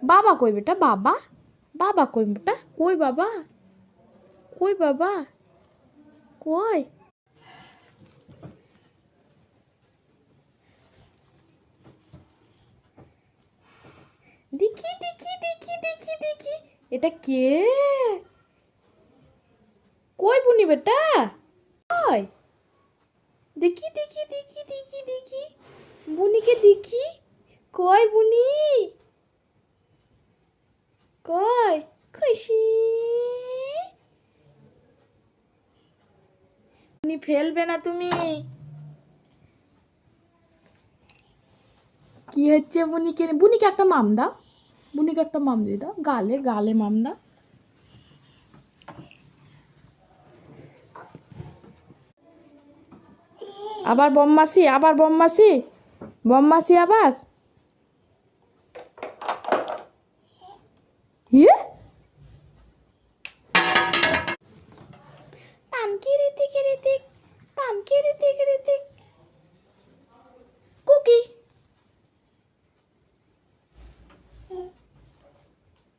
বাবা কই বেটা? বাবা বাবা কই বেটা? কই বাবা? কই বাবা? কই? দেখি দেখি দেখি দেখি দেখি, এটা কে? কই বুনি বেটা? কই? দেখি দেখি দেখি দেখি দেখি, বুনিকে দেখি। কই বুনি? কই? খুশি বুনি, ফেলবে না তুমি। কি হচ্ছে বুনিকে? বুনিকে একটা মাম দাও, বুনিকে একটা মাম দিয়ে দাও, গালে গালে মাম দাও। আবার বম্মাসি, আবার বম্মাসি, বম্মাসি আবার। ইয়ে তানকে রিতিক রিতিক, তানকে রিতিক রিতিক। কুকি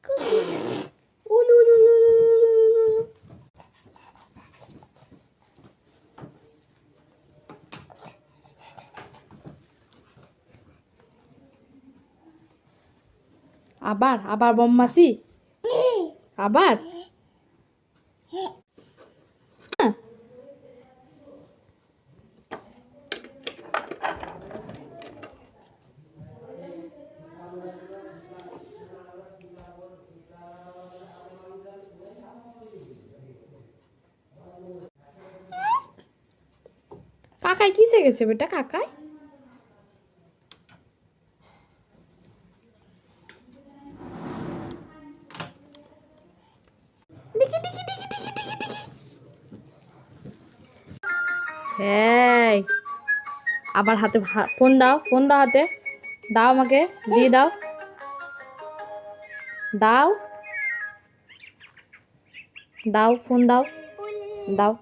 কুকি, উলু উলু উলু উলু। আবার আবার বম্মাসি, আবার। কাকাই কিসে গেছে বেটা? কাকাই দেখি দেখি দেখি দেখি দেখি দেখি। এই আবার হাতে ফোন দাও, ফোন দাও হাতে, দাও আমাকে, দিয়ে দাও, দাও দাও, ফোন দাও, দাও।